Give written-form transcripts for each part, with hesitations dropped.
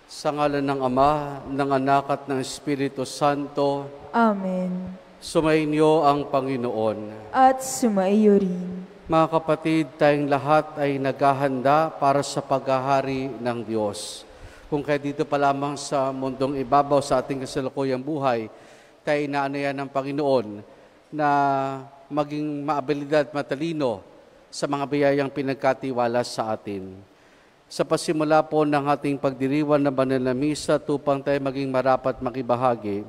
Sa ngalan ng Ama, ng Anak at ng Espiritu Santo. Amen. Sumainyo ang Panginoon. At sumaiyo rin. Mga kapatid, tayong lahat ay naghahanda para sa paghahari ng Diyos. Kung kayo dito pa lamang sa mundong ibabaw sa ating kasalukuyang buhay, tayo inaanayan ng Panginoon na maging maabilidad, matalino sa mga biyayang pinagkatiwala sa atin. Sa pasimula po ng ating pagdiriwang ng banal na misa, tupang tayo maging marapat makibahagi,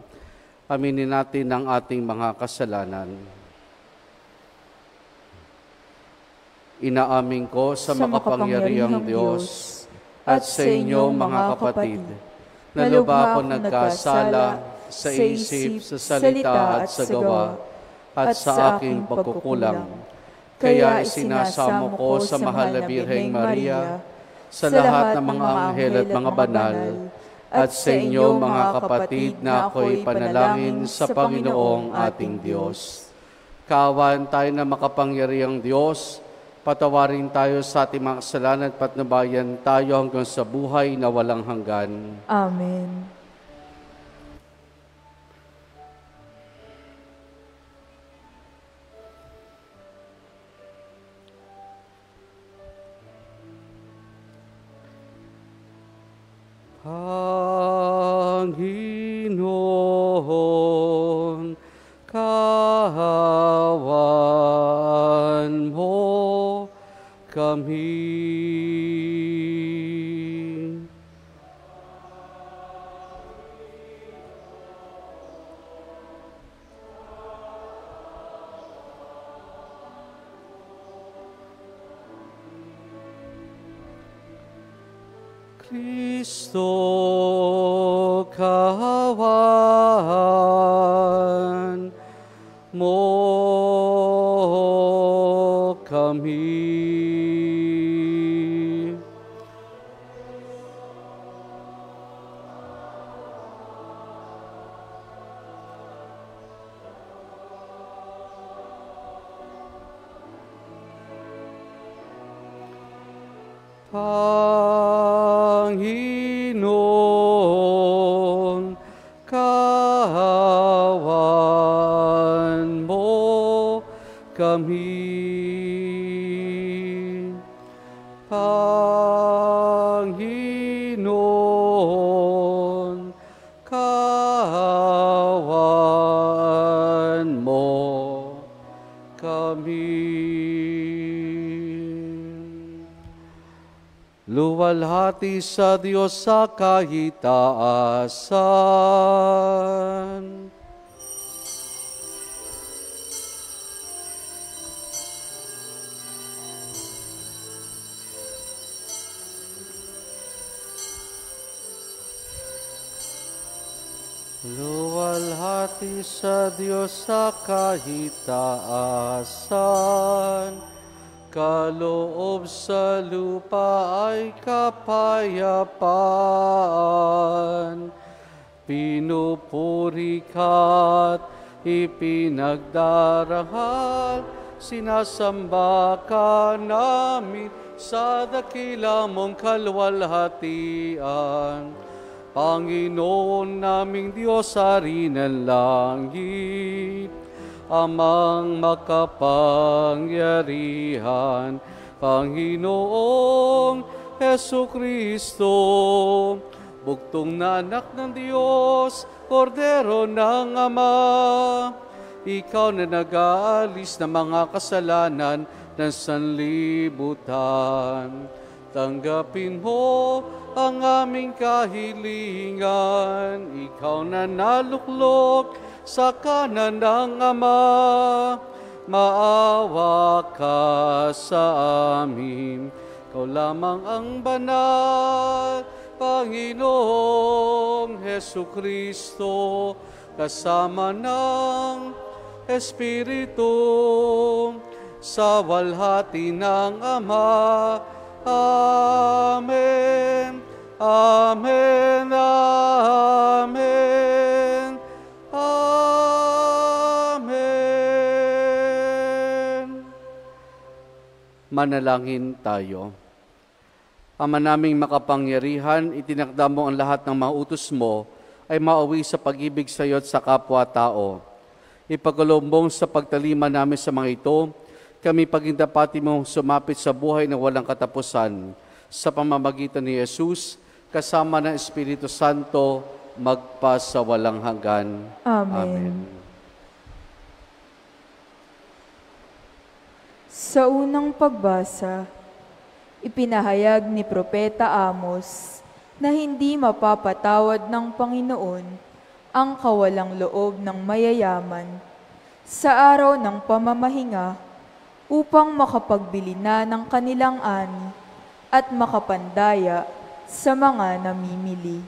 aminin natin ang ating mga kasalanan. Inaamin ko sa makapangyarihang Diyos at sa inyo mga kapatid, na lubha ako nagkasala sa isip, sa salita at sa gawa, at sa aking pagkukulang. Kaya isinasamo ko sa mahal na Birheng Maria, sa lahat ng mga anghel at mga banal, at sa inyo mga kapatid na ako'y panalangin sa Panginoong ating Diyos. Kaawaan tayo na makapangyarihang Diyos, patawarin tayo sa ating mga kasalanan at patnubayan tayo hanggang sa buhay na walang hanggan. Amen. Panginoon, kahawan mo kami. Kristo, kahawan mo kami. Panginoon, kahawan mo kami. Panginoon, kahawan mo kami. Luwalhati sa Diyos sa kahitaasan. Luwalhati sa Diyos sa kahitaasan. Kaloob sa lupa ay kapayapaan. Pinupuri ka't ipinagdarahal, sinasamba ka namin sa dakila mong kaluwalhatian. Panginoon naming Diyos, Hari ng langit, Amang makapangyarihan, Panginoong Hesukristo, bugtong na anak ng Diyos, Kordero ng Ama, ikaw na nag-aalis ng mga kasalanan ng sanlibutan. Tanggapin mo ang aming kahilingan, ikaw na naluklok sa kanan ng Ama, maawa ka sa amin. Ikaw lamang ang banal, Panginoong Hesukristo, kasama ng Espiritu, sa walhati ng Ama. Amen. Amen. Amen. Amen. Manalangin tayo. Ama naming makapangyarihan, itinakda mo ang lahat ng mga utos mo ay mauwi sa pag-ibig sa iyo at sa kapwa-tao. Ipagkalombong sa pagtalima namin sa mga ito, kami pagindapati mo sumapit sa buhay na walang katapusan sa pamamagitan ni Jesus, kasama ng Espiritu Santo, magpa sa walang hanggan. Amen. Sa unang pagbasa, ipinahayag ni Propeta Amos na hindi mapapatawad ng Panginoon ang kawalang loob ng mayayaman sa araw ng pamamahinga upang makapagbili na ng kanilang ani at makapandaya sa mga namimili.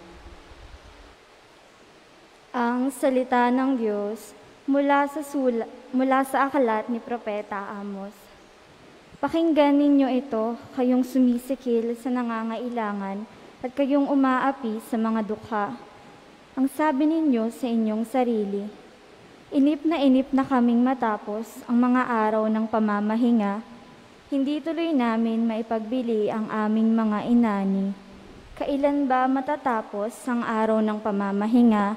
Ang salita ng Diyos mula sa aklat ni Propeta Amos. Pakinggan ninyo ito, kayong sumisikil sa nangangailangan at kayong umaapi sa mga dukha. Ang sabi ninyo sa inyong sarili, inip na kaming matapos ang mga araw ng pamamahinga. Hindi tuloy namin maipagbili ang aming mga inani. Kailan ba matatapos ang araw ng pamamahinga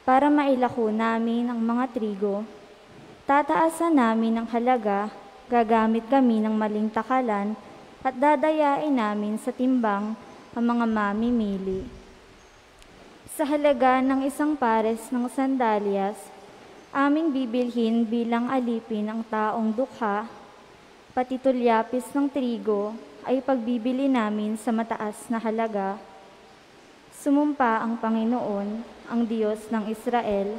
para mailako namin ang mga trigo? Tataasan namin ang halaga, gagamit kami ng maling takalan at dadayain namin sa timbang ang mga mamimili. Sa halaga ng isang pares ng sandalyas, aming bibilhin bilang alipin ang taong dukha, pati tulyapis ng trigo ay pagbibili namin sa mataas na halaga. Sumumpa ang Panginoon, ang Diyos ng Israel,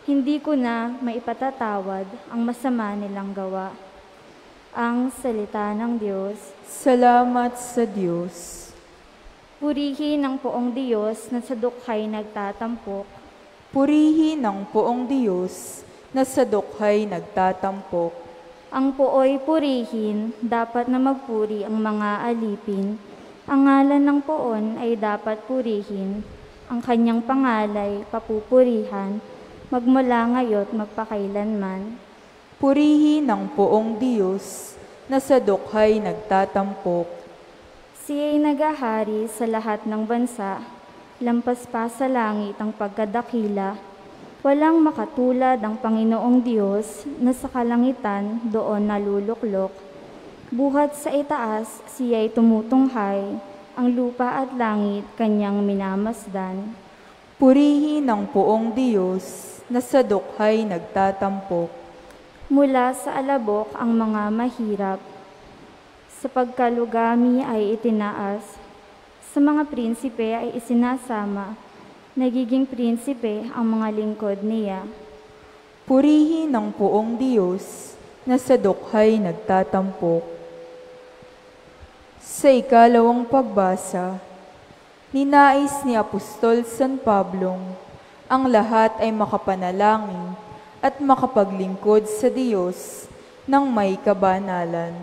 hindi ko na maipatatawad ang masama nilang gawa. Ang salita ng Diyos. Salamat sa Diyos. Purihin ang poong Diyos na sa dukhay nagtatampok. Purihin ang poong Diyos na sa dukhay nagtatampok. Ang poo'y purihin, dapat na magpuri ang mga alipin. Ang ngalan ng poon ay dapat purihin. Ang kanyang pangalay, papupurihan, magmula ngayo't magpakailanman. Purihin ang poong Diyos na sa dukhay nagtatampok. Siya'y nagahari sa lahat ng bansa, lampas pa sa langit ang pagkadakila. Walang makatulad ang Panginoong Diyos na sa kalangitan doon naluluklok. Buhat sa itaas, siya'y tumutunghay, ang lupa at langit kanyang minamasdan. Purihin ang poong Diyos na sa dukhay nagtatampok. Mula sa alabok ang mga mahirap, sa pagkalugami ay itinaas, sa mga prinsipe ay isinasama, nagiging prinsipe ang mga lingkod niya. Purihin ang poong Diyos na sa dukhay nagtatampok. Sa ikalawang pagbasa, ninais ni Apostol San Pablong ang lahat ay makapanalangin at makapaglingkod sa Diyos ng may kabanalan.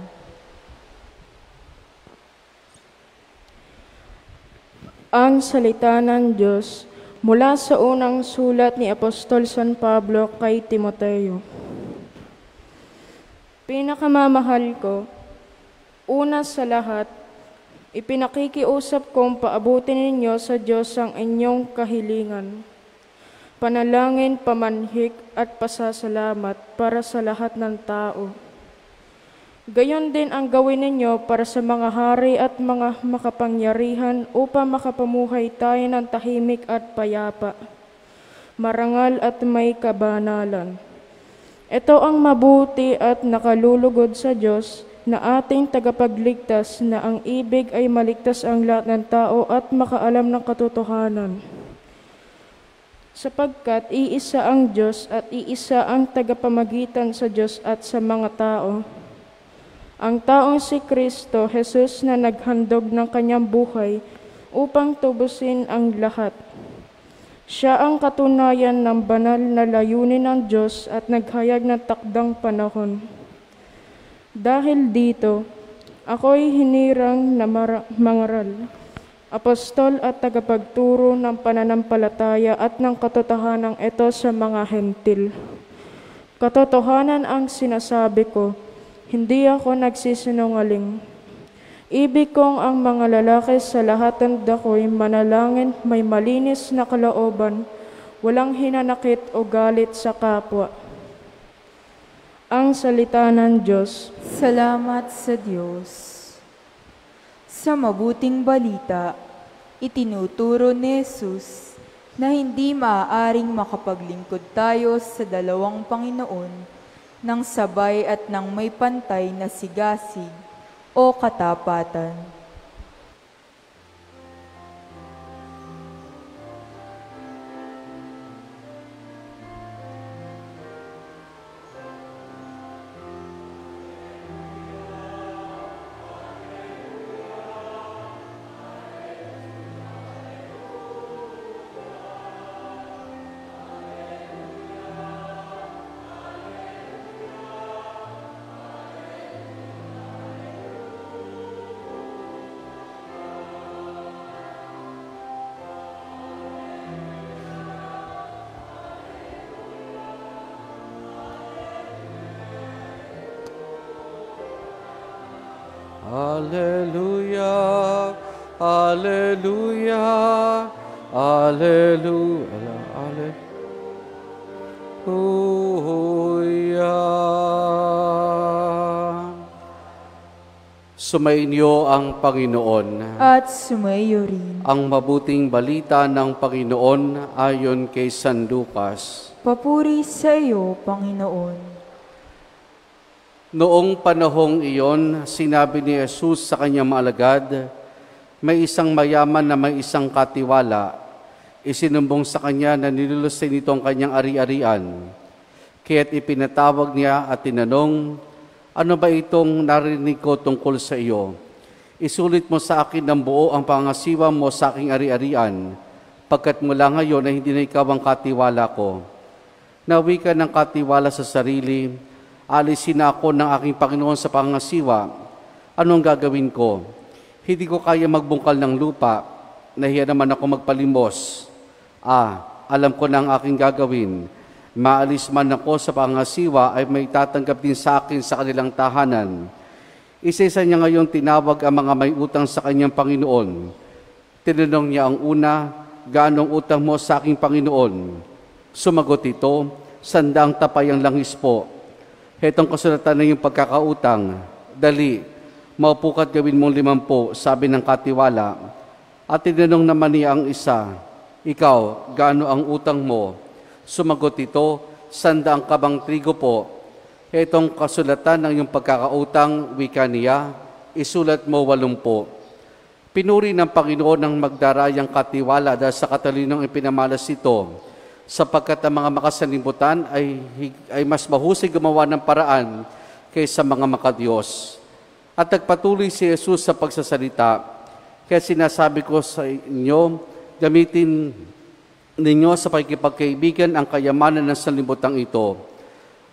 Ang salita ng Diyos mula sa unang sulat ni Apostol San Pablo kay Timoteo. Pinakamamahal ko, una sa lahat, ipinakikiusap kong paabutin ninyo sa Diyos ang inyong kahilingan, panalangin, pamanhik at pasasalamat para sa lahat ng tao. Gayon din ang gawin ninyo para sa mga hari at mga makapangyarihan upang makapamuhay tayo ng tahimik at payapa, marangal at may kabanalan. Ito ang mabuti at nakalulugod sa Diyos na ating tagapagligtas, na ang ibig ay maligtas ang lahat ng tao at makaalam ng katotohanan. Sapagkat iisa ang Diyos at iisa ang tagapamagitan sa Diyos at sa mga tao, ang taong si Kristo Jesus na naghandog ng kanyang buhay upang tubusin ang lahat. Siya ang katunayan ng banal na layunin ng Diyos at naghayag ng takdang panahon. Dahil dito, ako'y hinirang na mangaral, apostol at tagapagturo ng pananampalataya at ng katotohanan ito sa mga hentil. Katotohanan ang sinasabi ko, hindi ako nagsisinungaling. Ibig kong ang mga lalaki sa lahat ng dako'y manalangin, may malinis na kalooban, walang hinanakit o galit sa kapwa. Ang salita ng Diyos. Salamat sa Diyos. Sa mabuting balita, itinuturo ni Jesus na hindi maaaring makapaglingkod tayo sa dalawang Panginoon nang sabay at nang may pantay na sigasig o katapatan. Hallelujah, hallelujah, hallelujah, hallelujah. Sumainyo ang Panginoon. At sumayo rin. Ang mabuting balita ng Panginoon ayon kay San Lucas. Papuri sa iyo, Panginoon. Noong panahong iyon, sinabi ni Jesus sa kanyang mga alagad, may isang mayaman na may isang katiwala. Isinumbong sa kanya na nilulusin nito ang kanyang ari-arian. Kaya't ipinatawag niya at tinanong, ano ba itong narinig ko tungkol sa iyo? Isulit mo sa akin ng buo ang pangasiwa mo sa aking ari-arian, pagkat mula ngayon ay hindi na ikaw ang katiwala ko. Nawi ka ng katiwala sa sarili, alisin na ako ng aking Panginoon sa pangasiwa. Anong gagawin ko? Hindi ko kaya magbungkal ng lupa. Nahiya naman ako magpalimos. Alam ko na ang aking gagawin. Maalis man ako sa pangasiwa ay may tatanggap din sa akin sa kanilang tahanan. Isa-isa niya ngayon tinawag ang mga may utang sa kanyang Panginoon. Tinanong niya ang una, gaanong utang mo sa aking Panginoon? Sumagot ito, 100 tapayang langis po. Hetong kasulatan na yung pagkakautang, dali, maupo ka't gawin mong 50, sabi ng katiwala. At tinanong naman niya ang isa, ikaw, gaano ang utang mo? Sumagot ito, 100 kabang trigo po. Hetong kasulatan ng iyong pagkakautang, wika niya, isulat mo 80. Pinuri ng Panginoon ng magdarayang katiwala dahil sa katalinong ipinamalas ito, sapagkat ang mga makasalimutan ay mas mahusay gumawa ng paraan kaysa mga makadiyos. At nagpatuloy si Jesus sa pagsasalita, kaya sinasabi ko sa inyo, gamitin ninyo sa pakikipagkaibigan ang kayamanan ng sanlibutan ito.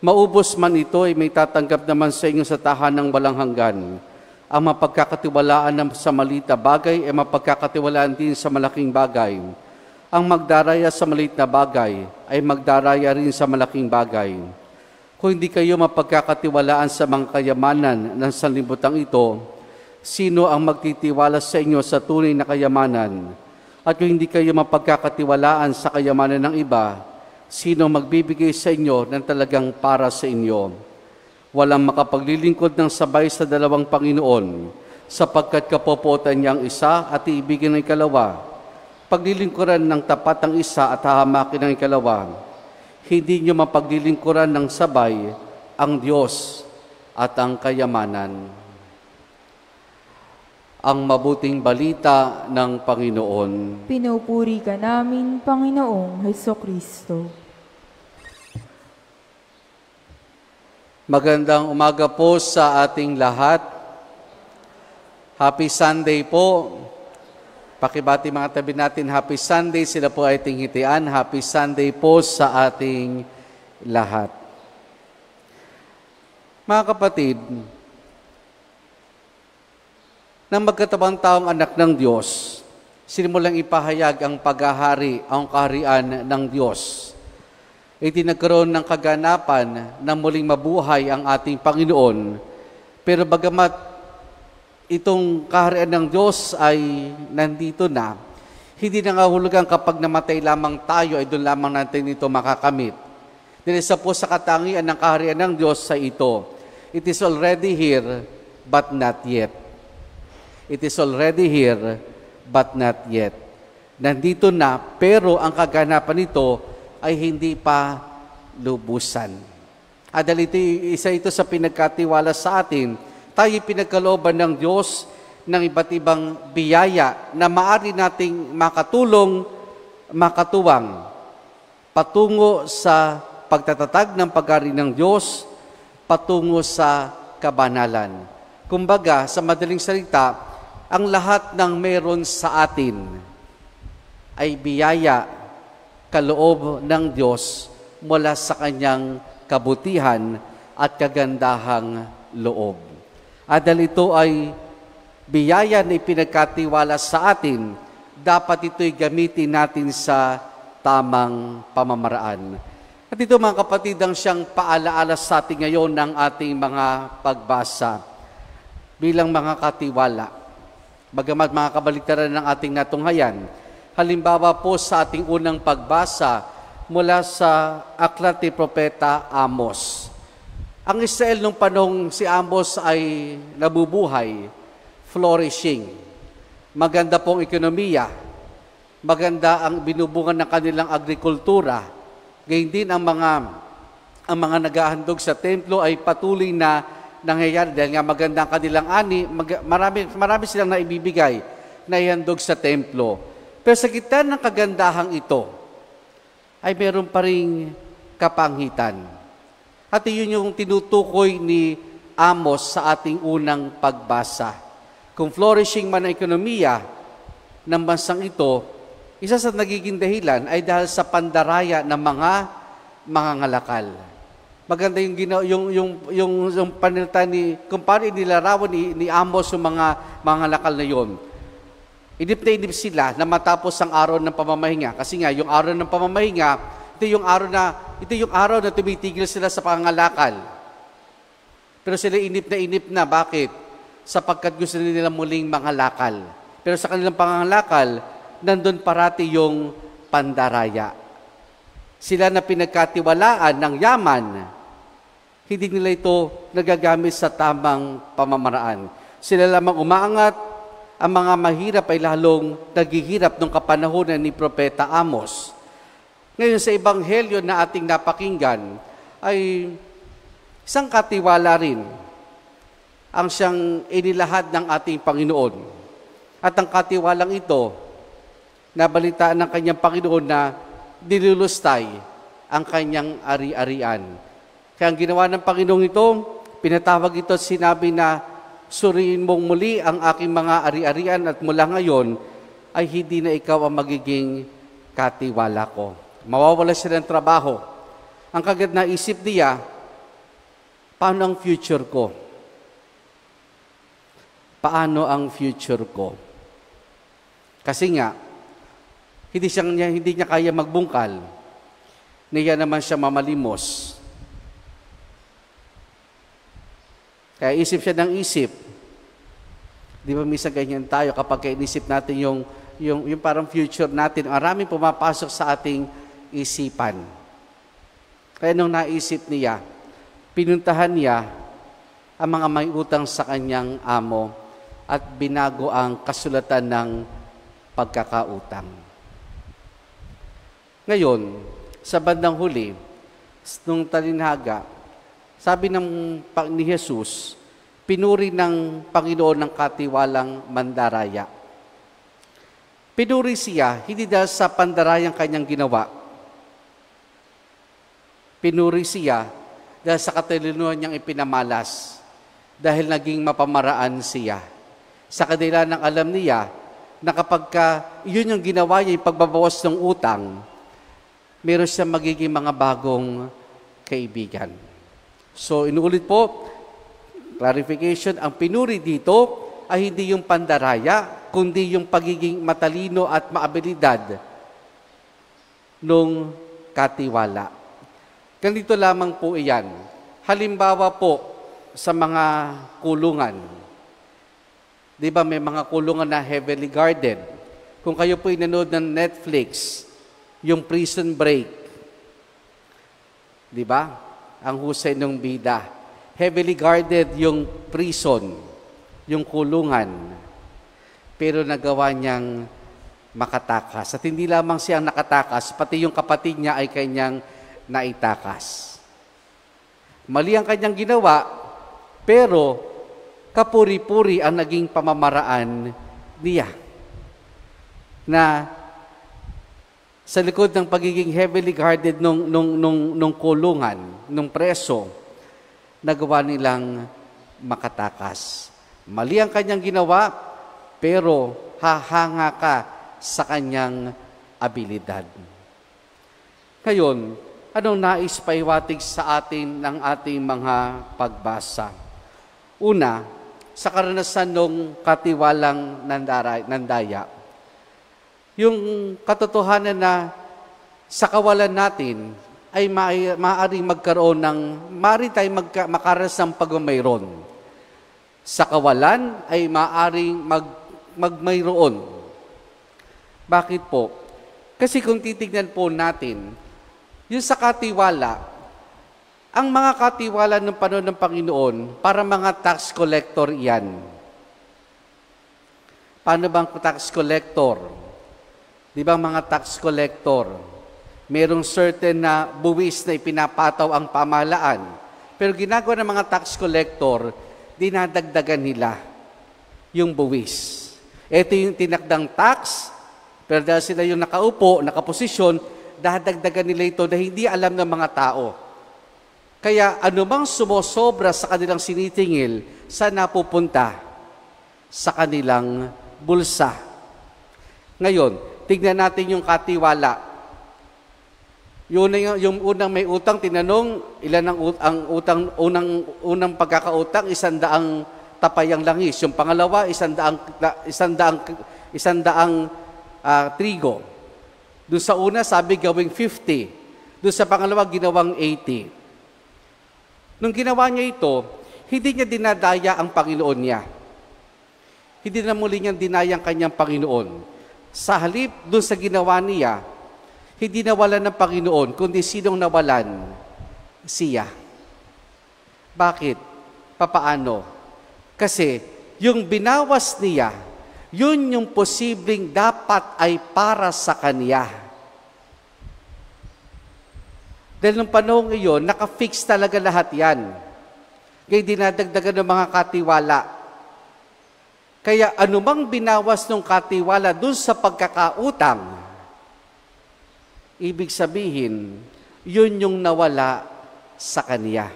Maubos man ito ay may tatanggap naman sa inyo sa tahanang walang hanggan. Ang mapagkakatiwalaan sa maliit na bagay ay mapagkakatiwalaan din sa malaking bagay. Ang magdaraya sa maliit na bagay ay magdaraya rin sa malaking bagay. Kung hindi kayo mapagkakatiwalaan sa mga kayamanan ng sanlibutan ito, sino ang magtitiwala sa inyo sa tunay na kayamanan? At kung hindi kayo mapagkakatiwalaan sa kayamanan ng iba, sino magbibigay sa inyo ng talagang para sa inyo? Walang makapaglilingkod ng sabay sa dalawang Panginoon, sapagkat kapopotan niya ang isa at iibigin ng ikalawa. Paglilingkuran ng tapat ang isa at hahamakin ng ikalawa. Hindi nyo mapaglilingkuran ng sabay ang Diyos at ang kayamanan. Ang mabuting balita ng Panginoon. Pinupuri ka namin, Panginoong Hesukristo. Magandang umaga po sa ating lahat. Happy Sunday po. Pakibati mga tabi natin, Happy Sunday. Sila po ay tinghitian. Happy Sunday po sa ating lahat. Mga kapatid, nang magkatabang taong anak ng Diyos, sinimulang ipahayag ang paghahari, ang kaharian ng Diyos. Itinagkaroon ng kaganapan na muling mabuhay ang ating Panginoon. Pero bagamat itong kaharian ng Diyos ay nandito na, hindi nangahulugan kapag namatay lamang tayo ay doon lamang natin ito makakamit. Dahil isa po sa katangian ng kaharian ng Diyos sa ito, it is already here, but not yet. It is already here, but not yet. Nandito na, pero ang kaganapan nito ay hindi pa lubusan. Dahil isa ito sa pinagkatiwala sa atin, tayo pinagkalooban ng Diyos ng iba't ibang biyaya na maaari nating makatulong, makatuwang patungo sa pagtatatag ng pag-ari ng Diyos, patungo sa kabanalan. Kumbaga, sa madaling salita, ang lahat ng meron sa atin ay biyaya, kaloob ng Diyos mula sa Kanyang kabutihan at kagandahang loob. Dahil ito ay biyaya na ipinagkatiwala sa atin, dapat ito'y gamitin natin sa tamang pamamaraan. At ito mga kapatid ang siyang paalaala sa atin ngayon ng ating mga pagbasa bilang mga katiwala. Bagamat mga kabaliktaran ng ating natunghayan, halimbawa po sa ating unang pagbasa mula sa aklat ni Propeta Amos. Ang Israel nung panahong si Amos ay nabubuhay, flourishing. Maganda pong ekonomiya, maganda ang binubungan ng kanilang agrikultura. Gayun din ang mga naghahandog sa templo ay patuloy na nangyayari dahil nga maganda ang kanilang ani, marami silang naibibigay na ihandog sa templo. Pero sa gitna ng kagandahang ito, ay meron pa ring kapangitan. At iyon yung tinutukoy ni Amos sa ating unang pagbasa. Kung flourishing man ang ekonomiya ng bansang ito, isa sa nagiging dahilan ay dahil sa pandaraya ng mga ngalakal. Maganda yung panilta kung paano inilarawan ni Amos yung mga ngalakal na yon. Inip na inip sila na matapos ang araw ng pamamahinga. Kasi nga, yung araw ng pamamahinga, ito yung araw na tumitigil sila sa pangangalakal. Pero sila inip na. Bakit? Sapagkat gusto nila muling mangalakal. Pero sa kanilang pangangalakal, nandun parati yung pandaraya. Sila na pinagkatiwalaan ng yaman, hindi nila ito nagagamit sa tamang pamamaraan. Sila lamang umaangat, ang mga mahirap ay lalong naghihirap nung kapanahonan ni Propeta Amos. Ngayon sa Ebanghelyo na ating napakinggan ay isang katiwala rin ang siyang inilahad ng ating Panginoon. At ang katiwalang ito, nabalitaan ng kanyang Panginoon na nilulustay ang kanyang ari-arian. Kaya ang ginawa ng Panginoong ito, pinatawag ito at sinabi na, suriin mong muli ang aking mga ari-arian at mula ngayon ay hindi na ikaw ang magiging katiwala ko. Mawawala siya ng trabaho. Ang kagad na isip niya, paano ang future ko? Paano ang future ko? Kasi nga, hindi niya kaya magbungkal. Niya naman siya mamalimos. Kaya isip siya ng isip. Di ba minsan ganyan tayo kapag inisip natin yung parang future natin, maraming pumapasok sa ating isipan. Kaya nung naisip niya, pinuntahan niya ang mga may utang sa kanyang amo at binago ang kasulatan ng pagkakautang. Ngayon, sa bandang huli, nung talinhaga, sabi ni Jesus, pinuri ng Panginoon ng katiwalang mandaraya. Pinuri siya, hindi dahil sa pandarayang kanyang ginawa. Pinuri siya dahil sa katalinuhan niyang ipinamalas, dahil naging mapamaraan siya. Sa kadila ng alam niya, na kapag yun yung ginawa niya, yung pagbabawas ng utang, meron siya magiging mga bagong kaibigan. So, inuulit po, clarification, ang pinuri dito ay hindi yung pandaraya, kundi yung pagiging matalino at maabilidad nung katiwala. Ganito lamang po iyan. Halimbawa po sa mga kulungan. Di ba may mga kulungan na heavily guarded? Kung kayo po'y nanood ng Netflix, yung Prison Break, di ba? Ang husay ng bida. Heavily guarded yung prison, yung kulungan. Pero nagawa niyang makatakas. At hindi lamang siyang nakatakas, pati yung kapatid niya ay kanyang naitakas. Mali ang kanyang ginawa, pero kapuri-puri ang naging pamamaraan niya. Na sa likod ng pagiging heavily guarded nung kulungan, nung preso, nagawa nilang makatakas. Mali ang kanyang ginawa, pero hahanga ka sa kanyang abilidad. Ngayon, anong nais paiwatig sa atin ng ating mga pagbasa? Una, sa karanasan ng katiwalang nandaya, yung katotohanan na sa kawalan natin ay maaaring magkaroon maaari tayong makaranas ng pagmamayroon. Sa kawalan ay maaaring magmayroon. Bakit po? Kasi kung titignan po natin, yung sa katiwala, ang mga katiwala ng panahon ng Panginoon, para mga tax collector yan. Paano bang tax collector? Di ba mga tax collector, merong certain na buwis na ipinapataw ang pamahalaan. Pero ginagawa ng mga tax collector, dinadagdagan nila yung buwis. Ito yung tinakdang tax, pero dahil sila yung nakaupo, nakaposisyon, dadagdagan nila ito na hindi alam ng mga tao. Kaya anumang sumosobra sa kanilang sinitingil, saan napupunta? Sa kanilang bulsa. Ngayon, tignan natin yung katiwala. Yung unang may utang, tinanong, ilan ang utang, unang pagkakautang, 100 tapayang langis. Yung pangalawa, 100 trigo. Doon sa una, sabi gawing 50. Doon sa pangalawa, ginawang 80. Nung ginawa niya ito, hindi niya dinadaya ang Panginoon niya. Hindi na muli niyang dinaya ang kanyang Panginoon. Sa halip, doon sa ginawa niya, hindi nawalan ng Panginoon, kundi sinong nawalan? Siya. Bakit? Papaano? Kasi yung binawas niya, yun yung posibleng dapat ay para sa kanya. Dahil nung panahon iyon, nakafix talaga lahat yan. Kaya dinadagdagan ng mga katiwala. Kaya anumang binawas ng katiwala dun sa pagkakautang, ibig sabihin, yun yung nawala sa kanya.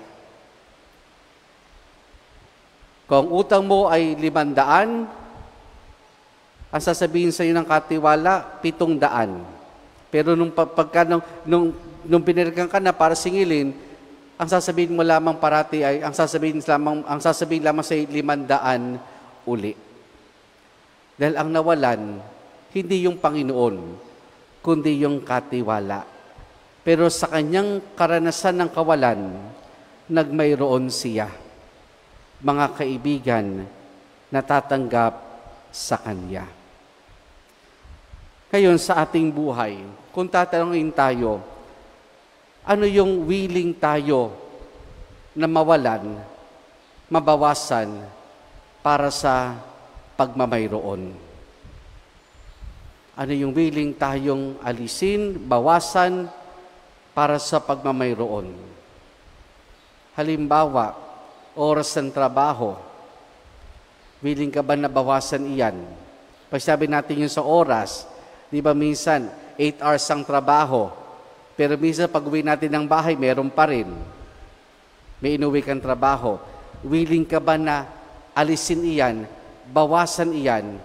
Kung utang mo ay 500, ang sasabihin sa iyo ng katiwala, 700. Pero nung pinirgan ka na para singilin, ang sasabihin mo lamang parati ay, ang sasabihin lamang sa 500 uli. Dahil ang nawalan, hindi yung Panginoon, kundi yung katiwala. Pero sa kanyang karanasan ng kawalan, nagmayroon siya. Mga kaibigan, natatanggap sa Kanya. Ngayon, sa ating buhay, kung tatanungin tayo, ano yung willing tayo na mawalan, mabawasan para sa pagmamayroon? Ano yung willing tayong alisin, bawasan para sa pagmamayroon? Halimbawa, oras ng trabaho. Willing ka ba na bawasan iyan? Pag sabi natin yun sa oras, di ba minsan, 8 hours ang trabaho, pero minsan pag uwi natin ng bahay, meron pa rin. May inuwi kang trabaho. Willing ka ba na alisin iyan, bawasan iyan,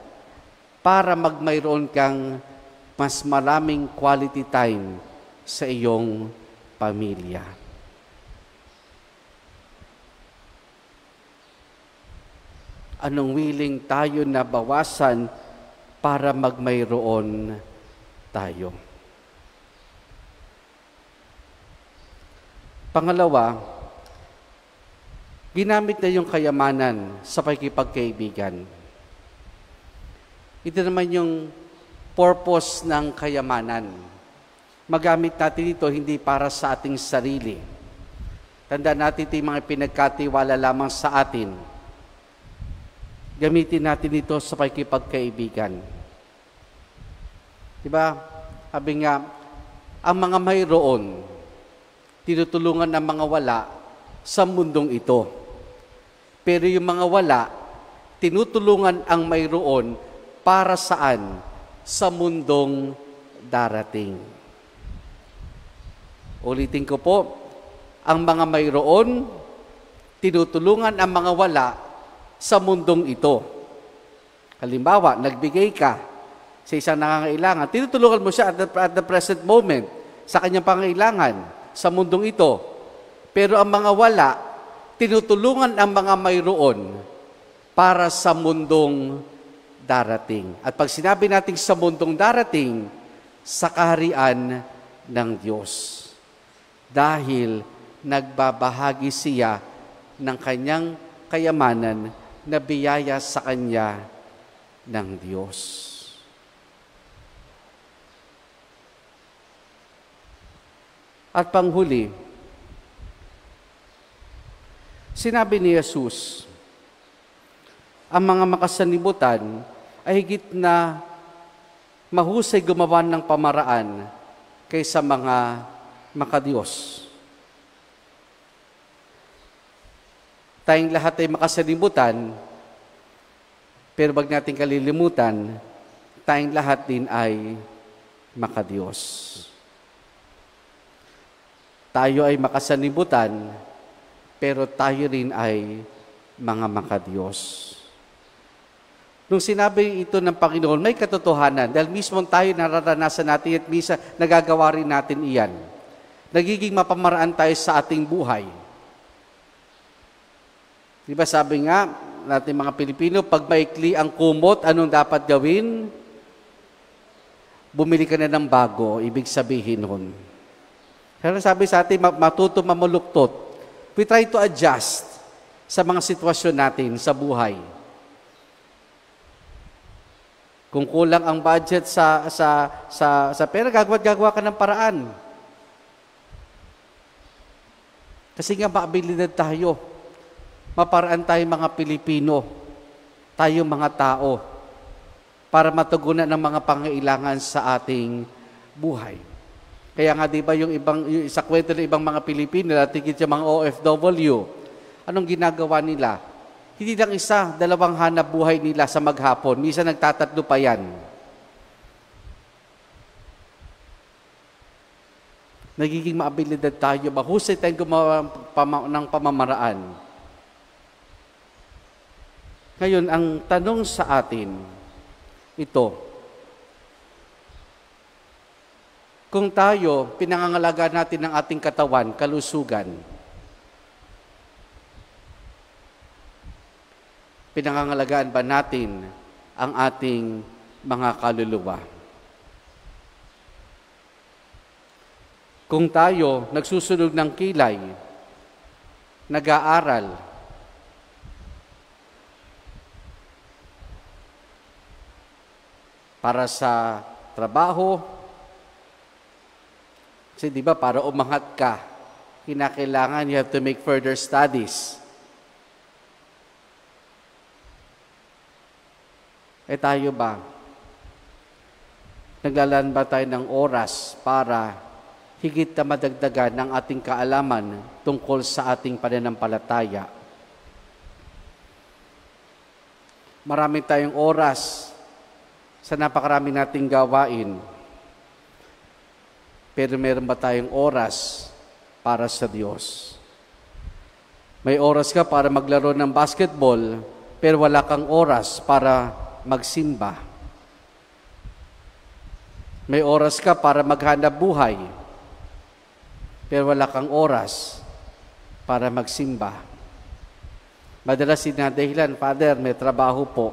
para magmayroon kang mas maraming quality time sa iyong pamilya? Anong willing tayo na bawasan para magmayroon tayo? Pangalawa, ginamit na yung kayamanan sa pakikipagkaibigan. Ito naman yung purpose ng kayamanan. Magamit natin ito hindi para sa ating sarili. Tandaan natin ito yung mga pinagkatiwala lamang sa atin. Gamitin natin ito sa pakikipagkaibigan. Diba? Sabi nga, ang mga mayroon, tinutulungan ng mga wala sa mundong ito. Pero yung mga wala, tinutulungan ang mayroon para saan? Sa mundong darating. Ulitin ko po, ang mga mayroon, tinutulungan ang mga wala sa mundong ito. Halimbawa, nagbigay ka sa isang nangangailangan, tinutulungan mo siya at the present moment sa kanyang pangailangan sa mundong ito. Pero ang mga wala, tinutulungan ang mga mayroon para sa mundong darating. At pag sinabi natin sa mundong darating, sa kaharian ng Diyos. Dahil nagbabahagi siya ng kanyang kayamanan na biyaya sa kanya ng Diyos. At panghuli, sinabi ni Jesus, ang mga makasanibutan ay higit na mahusay gumawa ng pamaraan kaysa mga makadiyos. Tayong lahat ay makasanibutan, pero wag nating kalilimutan, tayong lahat din ay makadiyos. Tayo ay makasanibutan, pero tayo rin ay mga makadiyos. Nung sinabi ito ng Panginoon, may katotohanan dahil mismo tayo nararanasan natin at minsan nagagawa rin natin iyan. Nagiging mapamaraan tayo sa ating buhay. Di ba sabi nga natin mga Pilipino, pag maikli ang kumot, anong dapat gawin? Bumili ka na ng bago, ibig sabihin nun. Kaya sabi sa atin, matuto mamuluktot. We try to adjust sa mga sitwasyon natin sa buhay. Kung kulang ang budget sa pera, gagawa ka ng paraan. Kasi nga maabilidad tayo. Maparaan tayo mga Pilipino. Tayo mga tao. Para matugunan ang mga pangailangan sa ating buhay. Kaya nga di ba yung sa kwento ng ibang mga Pilipino, natigit yung mga OFW, anong ginagawa nila? Hindi lang isa, dalawang hanap buhay nila sa maghapon. Minsan nagtatatlo pa yan. Nagiging maabilidad tayo. Mahusay tayong gumawa ng pamamaraan. Ngayon, ang tanong sa atin, ito, kung tayo, pinangangalagaan natin ng ating katawan, kalusugan, pinangangalagaan ba natin ang ating mga kaluluwa? Kung tayo nagsusunog ng kilay, nag-aaral, para sa trabaho, kasi di ba para umangat ka, kinakailangan you have to make further studies. Eh tayo ba? Naglalaan ba tayo ng oras para higit na madagdagan ng ating kaalaman tungkol sa ating pananampalataya? Marami tayong oras sa napakarami nating gawain. Pero meron ba tayong oras para sa Diyos? May oras ka para maglaro ng basketball, pero wala kang oras para magsimba. May oras ka para maghanap buhay, pero wala kang oras para magsimba. Madalas sinadahilan, Father, may trabaho po.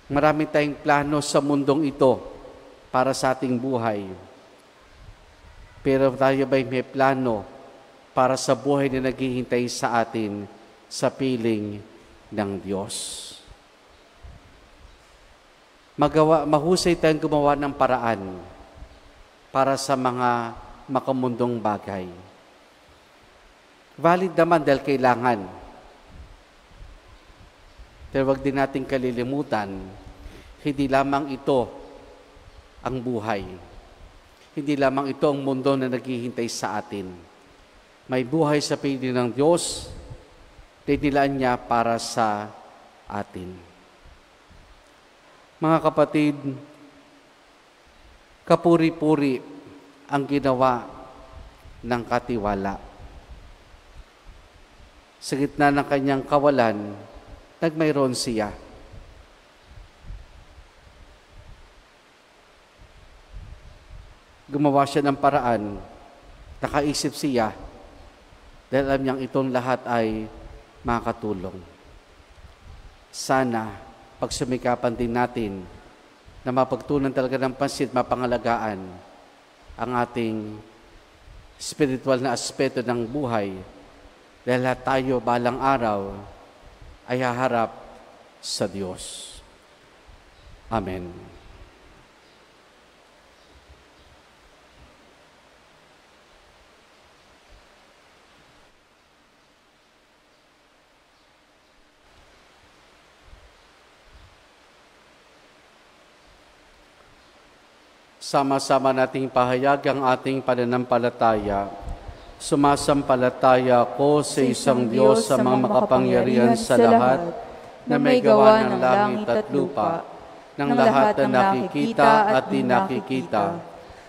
Marami tayong plano sa mundong ito para sa ating buhay. Pero tayo ba'y may plano para sa buhay na naghihintay sa atin sa piling ng Diyos. Mahusay tayong gumawa ng paraan para sa mga makamundong bagay. Valid naman dahil kailangan. Pero wag din natin kalilimutan, hindi lamang ito ang buhay. Hindi lamang ito ang mundo na naghihintay sa atin. May buhay sa piling ng Diyos, dinilaan niya para sa atin. Mga kapatid, kapuri-puri ang ginawa ng katiwala. Sa gitna ng kanyang kawalan, nagmayroon siya. Gumawa siya ng paraan, nakaisip siya, dahil alam niyang itong lahat ay makakatulong. Sana, pagsumikapan din natin na mapagtunan talaga ng pansin, mapangalagaan ang ating spiritual na aspeto ng buhay, dahil lahat tayo balang araw ay haharap sa Diyos. Amen. Sama-sama nating pahayag ang ating pananampalataya. Sumasampalataya ako sa isang Diyos sa mga makapangyarihan sa lahat, na may gawa ng langit at lupa, ng lahat na nakikita at di nakikita.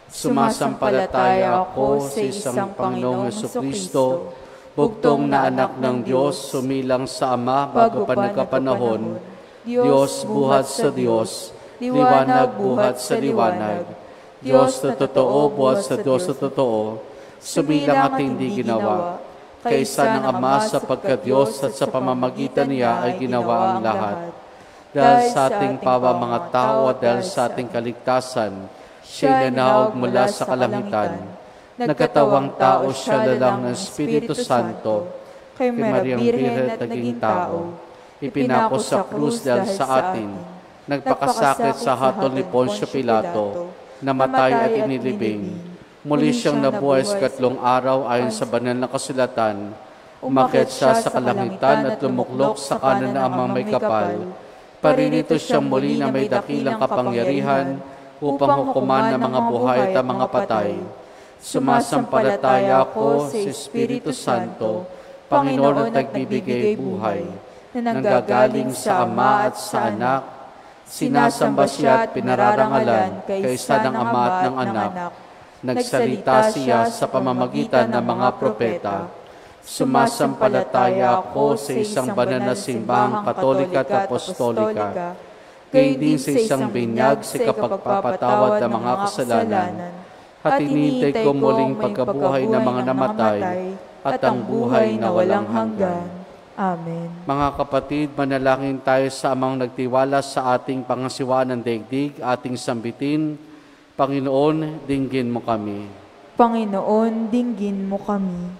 Sumasampalataya ako sa isang Panginoong Jesucristo, bugtong na anak ng Diyos, sumilang sa Ama bago pa nagkapanahon, Diyos buhat sa Diyos, liwanag buhat sa liwanag, Diyos na totoo buhat sa Diyos na totoo, sumilang at hindi ginawa, kaysa ng Ama sapagkat Diyos at sa pamamagitan niya ay ginawa ang lahat. Dahil sa ating pawa mga tao at dahil sa ating kaligtasan, siya'y nanaog mula sa kalangitan. Nagkatawang tao siya lalang ng Espiritu Santo, kay Mariang Birhen at naging tao. Ipinako sa krus dahil sa atin, nagpakasakit sa hatol ni Poncio Pilato, namatay at inilibing. Muli siyang nabuhay sa 3 araw ayon sa banal na kasulatan. Umakyat siya sa kalangitan at lumuklok sa kanan ng Amang may kapal. Paririto siyang muli na may dakilang kapangyarihan upang hukuman ng mga buhay at ang mga patay. Sumasampalataya ako sa Espiritu Santo, Panginoon at nagbibigay buhay, na nanggagaling sa Ama at sa Anak. Sinasamba siya at pinararangalan kaysa ng Ama at ng Anak. Nagsalita siya sa pamamagitan ng mga propeta. Sumasampalataya ako sa isang banal na simbahang katolika at apostolika, gayon din sa isang binyag sa kapagpapatawad ng mga kasalanan, at hinihintay ko muling pagkabuhay ng mga namatay at ang buhay na walang hanggan. Amen. Mga kapatid, manalangin tayo sa Amang nagtiwala sa ating pangasiwaan ng daigdig, ating sambitin. Panginoon, dinggin mo kami. Panginoon, dinggin mo kami.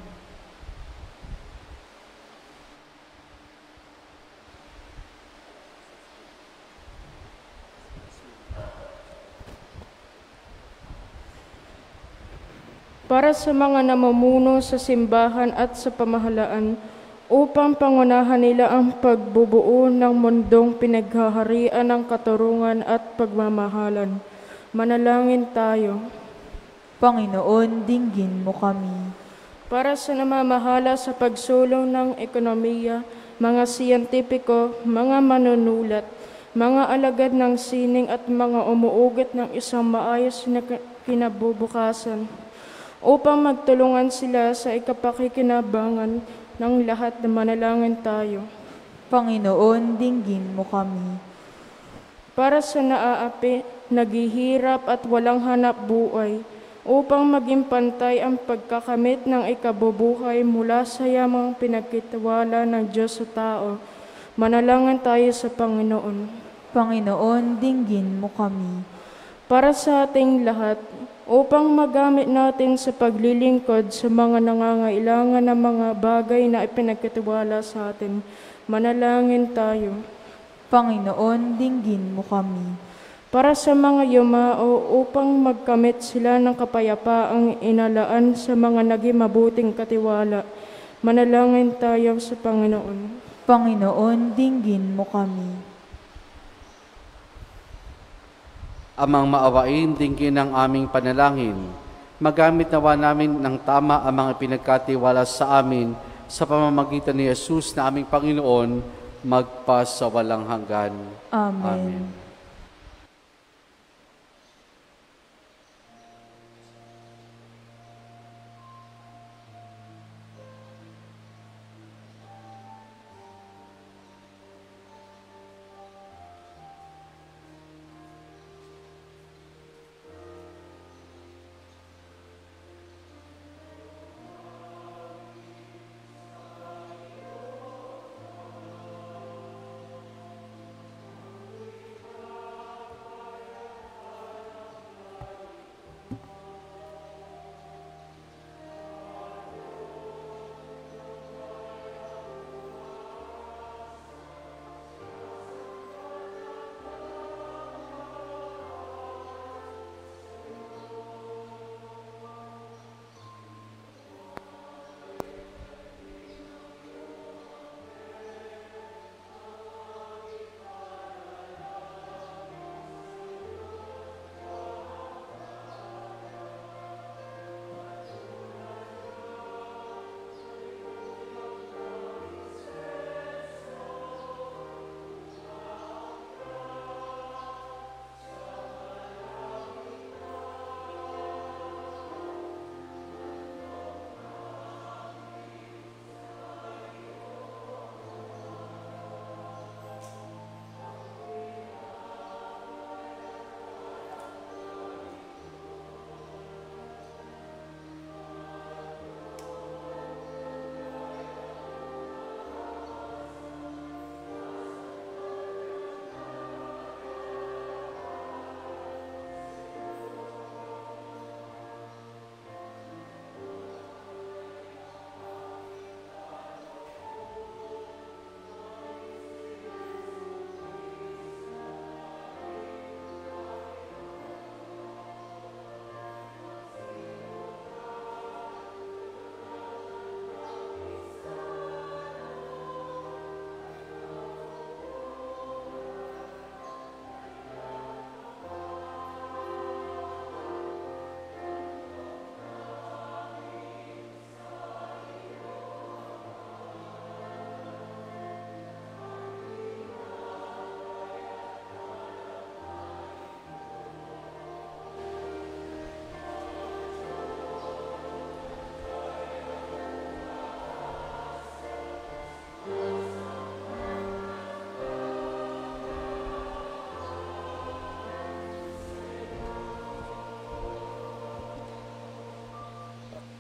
Para sa mga namumuno sa simbahan at sa pamahalaan, upang pangunahan nila ang pagbubuo ng mundong pinaghaharian ng katurungan at pagmamahalan. Manalangin tayo. Panginoon, dinggin mo kami. Para sa namamahala sa pagsulong ng ekonomiya, mga siyentipiko, mga manunulat, mga alagad ng sining at mga umuugat ng isang maayos na kinabubukasan, upang magtulungan sila sa ikapakikinabangan ng lahat na manalangin tayo. Panginoon, dinggin mo kami. Para sa naaapi, naghihirap at walang hanap buhay, upang maging pantay ang pagkakamit ng ikabubuhay mula sa yamang pinagkitiwala ng Diyos sa tao, manalangin tayo sa Panginoon. Panginoon, dinggin mo kami. Para sa ating lahat, upang magamit natin sa paglilingkod sa mga nangangailangan ng mga bagay na ipinagkatiwala sa atin. Manalangin tayo. Panginoon, dinggin mo kami. Para sa mga yumao upang magkamit sila ng kapayapaang inalaan sa mga naging mabuting katiwala. Manalangin tayo sa Panginoon. Panginoon, dinggin mo kami. Amang maawain, dinggin ang aming panalangin. Magamit nawa namin ng tama ang mga pinagkatiwala sa amin sa pamamagitan ni Jesus na aming Panginoon, magpasawalang hanggan. Amen.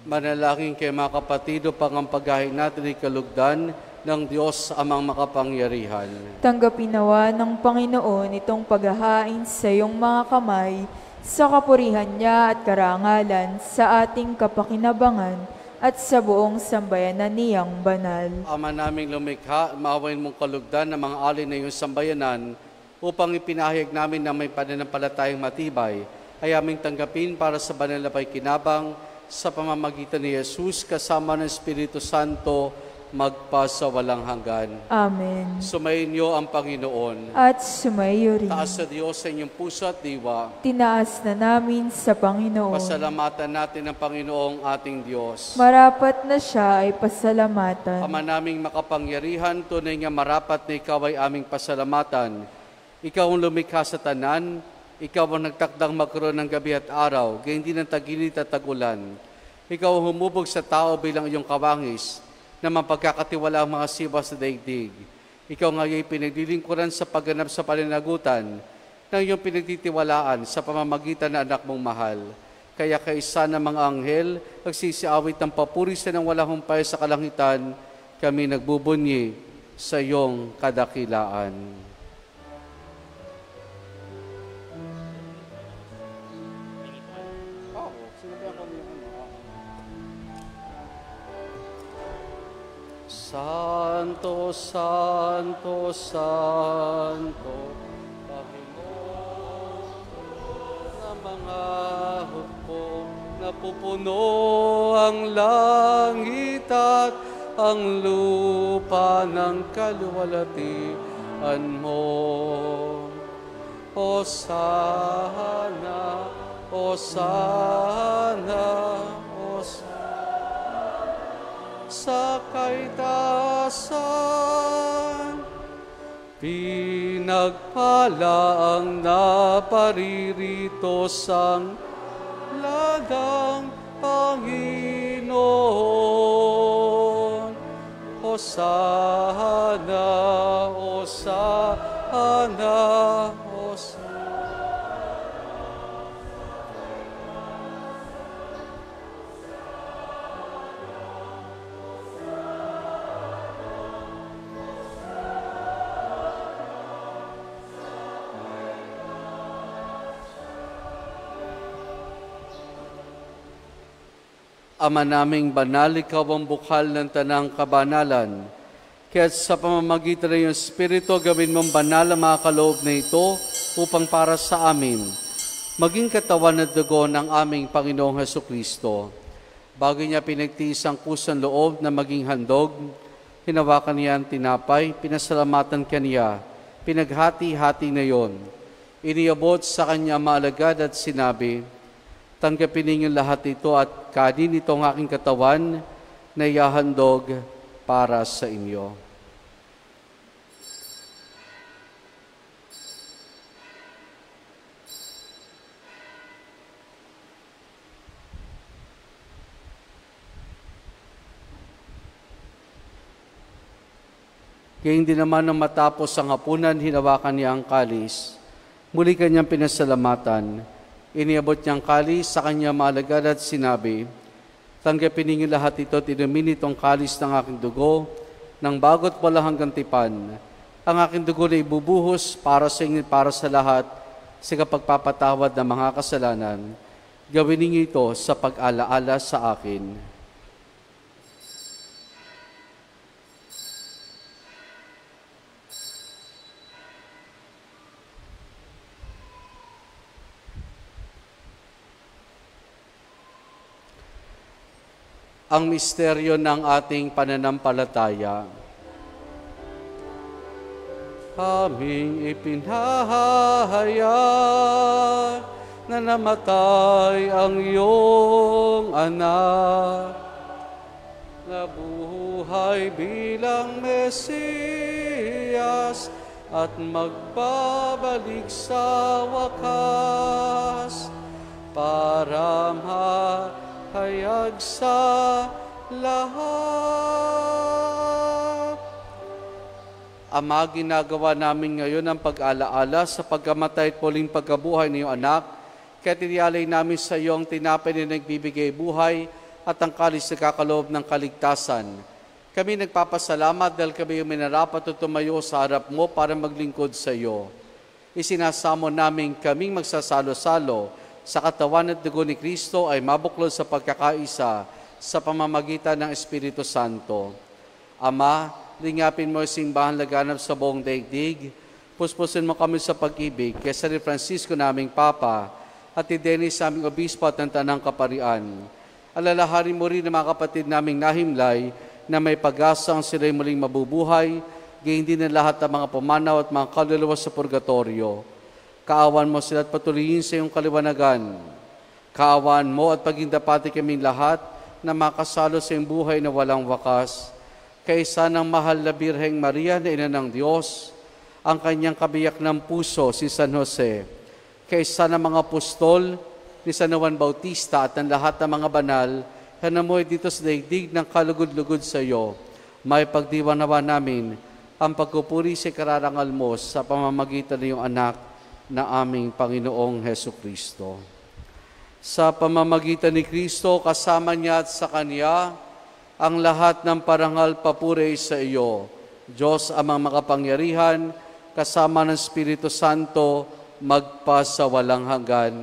Manalangin kay mga kapatid upang ang paghain natin ay kalugdan ng Diyos amang makapangyarihan. Tanggapin nawa ng Panginoon itong paghahain sa iyong mga kamay sa kapurihan niya at karangalan sa ating kapakinabangan at sa buong sambayanan niyang banal. Ama naming lumikha, maawain mong kalugdan ng mga alin na iyong sambayanan upang ipinahayag namin na may pananampalatayang matibay ay aming tanggapin para sa banal na paikinabang sa pamamagitan ni Jesus kasama ng Espiritu Santo magpasawalang hanggan. Amen. Sumayin niyo ang Panginoon. At sumayo rin. Taas sa Diyos sa inyong puso at diwa. Tinaas na namin sa Panginoon. Pasalamatan natin ang Panginoong ating Diyos. Marapat na siya ay pasalamatan. Ama naming makapangyarihan, tunay nga marapat na ikaw ay aming pasalamatan. Ikaw ang lumikha sa tanan, ikaw ang nagtakdang magkaroon ng gabi at araw, gayon din ng taginit at tagulan. Ikaw ang humubog sa tao bilang iyong kawangis, na mapagkakatiwala ang mga siwa sa daigdig. Ikaw nga ay pinaglilingkuran sa pagganap sa pananagutan ng iyong pinagtitiwalaan sa pamamagitan ng anak mong mahal. Kaya kaisa ng mga anghel, nagsisiawit ng papuri sa nang walang humpay sa kalangitan, kami nagbubunyi sa iyong kadakilaan. Santo, Santo, Santo, Panginoon ng mga hukbo, napupuno ang langit at ang lupa ng kaluwalhatian mo. Hosana, Hosana, Hosana sa kaitaasan. Pinagpala ang naparirito sang ladang Panginoon. Hosana, Hosana, Hosana. Ama naming banal, ikaw ang bukal ng tanang kabanalan. Kaya sa pamamagitan ng iyong Espiritu, gawin mong banal ang mga kaloob na ito upang para sa amin, maging katawan at dugo ng aming Panginoong Hesukristo. Bago niya pinagtiis ang kusang loob na maging handog, hinawakan niya ang tinapay, pinasalamatan kaniya, pinaghati-hati na yon. Iniabot sa kanya maalagad at sinabi, tanggapin ninyong lahat ito at kanin itong aking katawan na ihahandog para sa inyo. Kaya hindi naman nang matapos ang hapunan, hinawakan niya ang kalis. Muli kanyang pinasalamatan. Iniabot niyang kalis sa kanya maalagad at sinabi, tanggapin ninyo lahat ito at inumin itong kalis ng aking dugo, ng bago't wala hanggang tipan. Ang aking dugo na ibubuhos para sa inyo para sa lahat sa kapagpapatawad ng mga kasalanan. Gawin ninyo ito sa pag-alaala sa akin. Ang misteryo ng ating pananampalataya. Aming ipinahayag na namatay ang iyong anak, nabuhay bilang Mesiyas at magbabalik sa wakas para hayag sa lahat. Ama, ginagawa namin ngayon ang pag-alaala sa pagkamatay at muling pagkabuhay ng iyong anak, kaya tiniyalay namin sa iyo ang tinapay na nagbibigay buhay at ang kalis na kakaloob ng kaligtasan. Kami nagpapasalamat dahil kami yung minarapat at tumayo sa harap mo para maglingkod sa iyo. Isinasamo namin kaming magsasalo-salo sa katawan at dugo ni Kristo ay mabuklod sa pagkakaisa sa pamamagitan ng Espiritu Santo. Ama, lingapin mo ang simbahan laganap sa buong daigdig. Puspusin mo kami sa pag-ibig kay San Francisco naming Papa at ni Dennis aming Obispo at ng Tanang Kaparian. Alalahanin mo rin ang mga kapatid naming nahimlay na may pag-asa ang sila'y muling mabubuhay, gayon din ang lahat ng mga pumanaw at mga kaluluwa sa purgatorio. Kaawan mo sila at patuloyin sa iyong kaliwanagan. Kaawan mo at pagindapati kaming lahat na makasalo sa iyong buhay na walang wakas. Kaysa ng mahal na Birheng Maria na Ina ng Diyos, ang kanyang kabiyak ng puso si San Jose. Kaysa ng mga apostol ni San Juan Bautista at ng lahat ng mga banal, hanamoy dito sa daigdig ng kalugod-lugod sa iyo. May pagdiwanawa namin ang pagpupuri sa kararangal mo sa pamamagitan ng iyong anak na aming Panginoong Hesukristo. Sa pamamagitan ni Kristo, kasama niya at sa Kanya, ang lahat ng parangal papuri sa iyo. Diyos amang makapangyarihan, kasama ng Espiritu Santo, magpasawalang hanggan.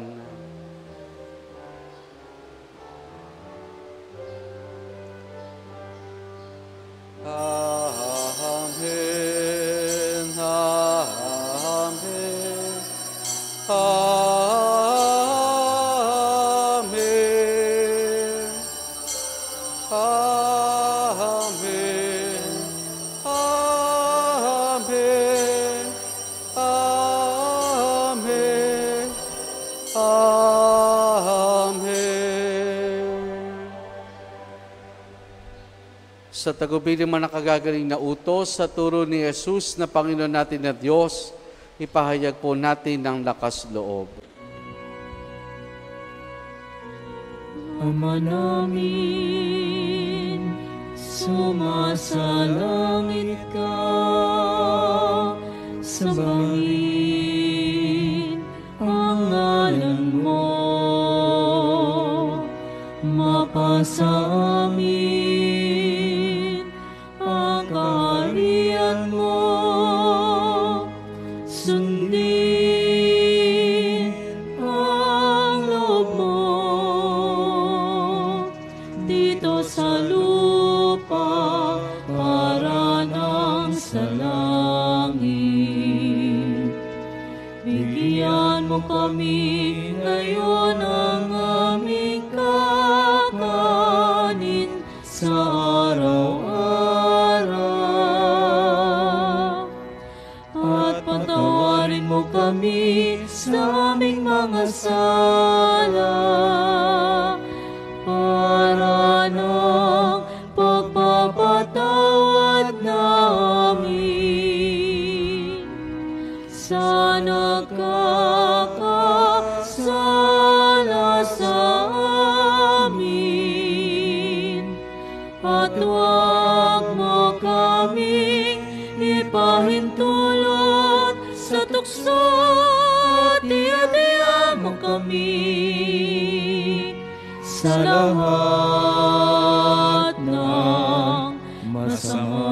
Amen. Amen. Amen. Amen. Amen. Sa tagubilin man nakagagaling na utos sa turo ni Jesus na Panginoon natin na Diyos, ipahayag po natin ng lakas loob. Ama namin, sumasalangit ka, sambahin ang ngalan mo, mapasa amin ang kaharian mo, sundin ang loob mo dito sa lupa para nang sa langit. Bigyan mo kami ngayon ang aming kakanin sa araw-araw. At patawarin mo kami sa aming mga sala para ng pagpapatawad namin sa nagkakasala sa amin. At huwag mo kaming ipahintulot sa tukso, at iadya mo kami sa lahat ng masama.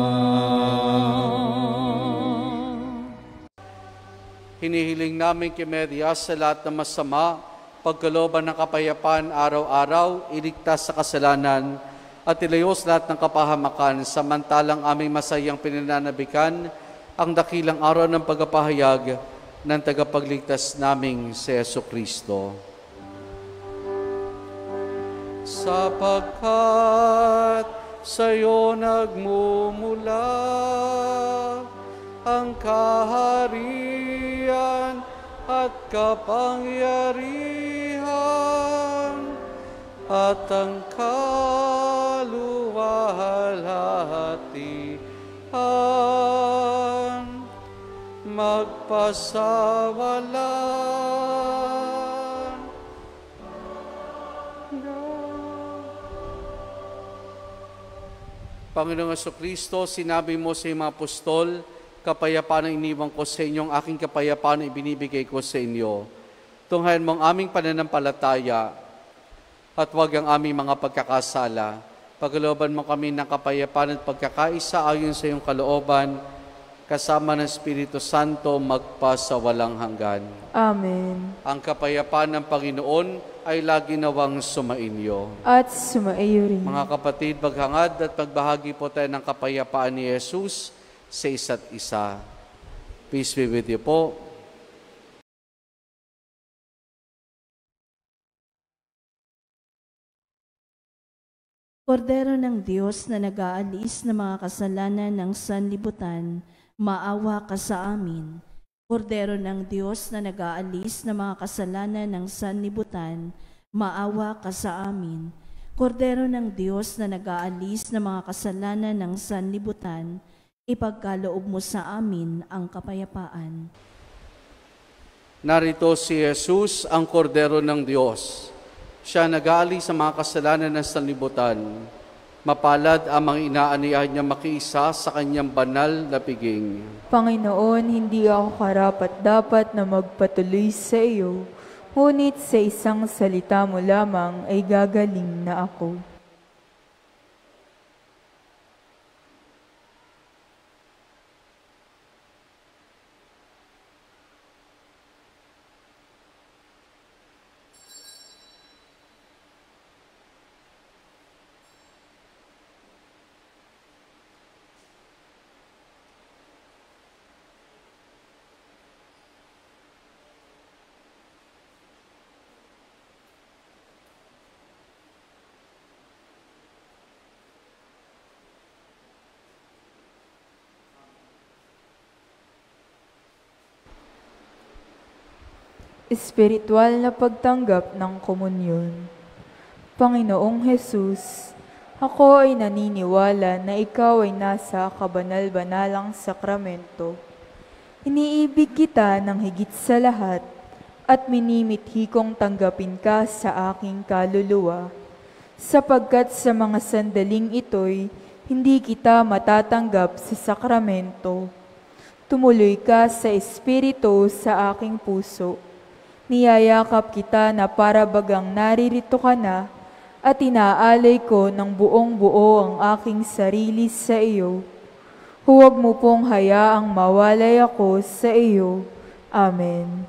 Hinihiling namin kay Maria sa lahat ng masama, pagkalooban ng kapayapaan araw-araw, iligtas sa kasalanan, at ilayo sa lahat ng kapahamakan, samantalang aming masayang pinananabikan ang dakilang araw ng pagpapahayag ng tagapagligtas naming si Jesucristo. Sapagkat sa'yo nagmumula ang kaharian at kapangyarihan at ang kaluwalhatian magpasawalan. Panginoong Jesucristo, sinabi mo sa mga apostol, kapayapaan ang iniwan ko sa inyo, ang aking kapayapaan ang ibinibigay ko sa inyo. Tunghayan mo ang aming pananampalataya at huwag ang aming mga pagkakasala. Paglooban mo kami ng kapayapaan at pagkakaisa ayon sa iyong kalooban, kasama ng Espiritu Santo magpasawalang hanggan. Amen. Ang kapayapaan ng Panginoon ay lagi nawang sumainyo. At sumaiyo rin. Mga kapatid, maghangad at magbahagi po tayo ng kapayapaan ni Jesus sa isa't isa. Peace be with you po. Kordero ng Diyos na nag-aalis ng mga kasalanan ng sanlibutan, maawa ka sa amin. Kordero ng Diyos na nag-aalis ng mga kasalanan ng sanlibutan, maawa ka sa amin. Kordero ng Diyos na nag-aalis ng mga kasalanan ng sanlibutan, ipagkaloob mo sa amin ang kapayapaan. Narito si Jesus, ang Kordero ng Diyos. Siya nag-aalis sa mga kasalanan ng sanlibutan. Mapalad ang mga inaaniyahan niya makiisa sa kanyang banal na piging. Panginoon, hindi ako karapat-dapat na magpatuloy sa iyo, ngunit sa isang salita mo lamang ay gagaling na ako. espiritual na pagtanggap ng komunyon. Panginoong Hesus, ako ay naniniwala na ikaw ay nasa kabanal-banalang sakramento. Iniibig kita ng higit sa lahat at minimithi kong tanggapin ka sa aking kaluluwa, sapagkat sa mga sandaling ito'y hindi kita matatanggap sa sakramento. Tumuloy ka sa Espiritu sa aking puso. Niyayakap kita na para bagang naririto ka na at inaalay ko ng buong buo ang aking sarili sa iyo. Huwag mo pong hayaang mawalay ako sa iyo. Amen.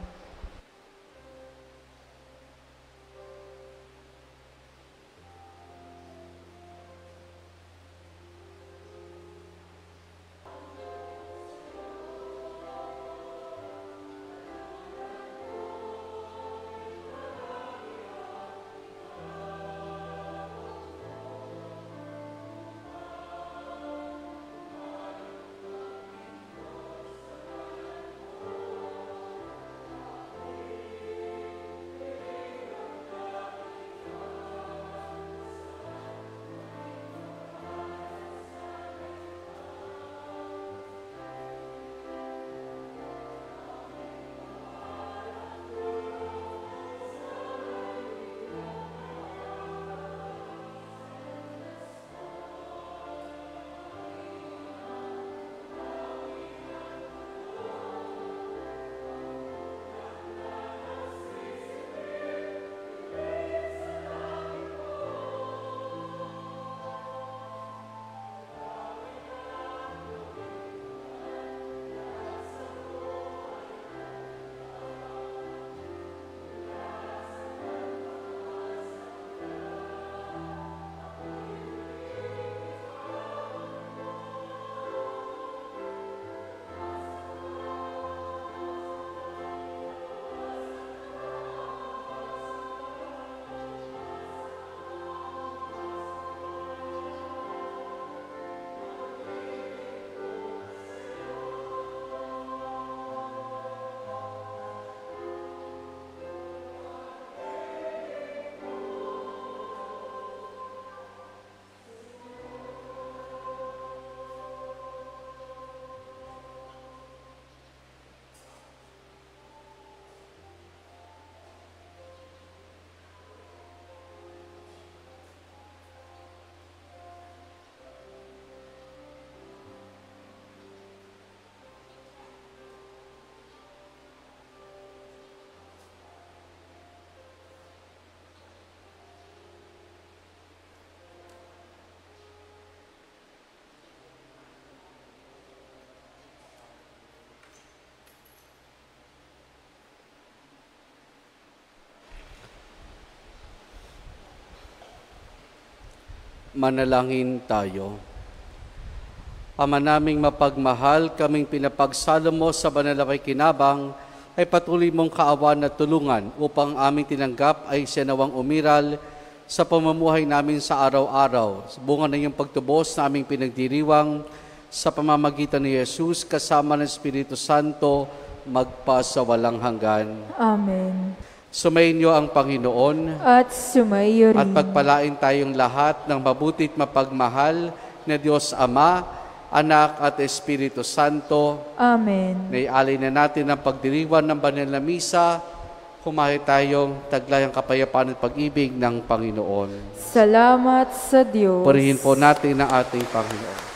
Manalangin tayo. Ama naming mapagmahal, kaming pinapagsalo mo sa banal na pakikinabang, ay patuloy mong kaawan at tulungan upang aming tinanggap ay sinawang umiral sa pamumuhay namin sa araw-araw. Bunga na iyong pagtubos na aming pinagdiriwang sa pamamagitan ni Jesus kasama ng Espiritu Santo magpasawalang hanggan. Amen. Sumainyo ang Panginoon At sumaiyo rin. at pagpalain tayong lahat ng mabutit mapagmahal na Diyos Ama, Anak at Espiritu Santo. Amen. Naialay na natin ang pagdiriwan ng banal na misa. Humahay tayong taglayang kapayapaan at pag-ibig ng Panginoon. Salamat sa Diyos. Purihin po natin ang ating Panginoon.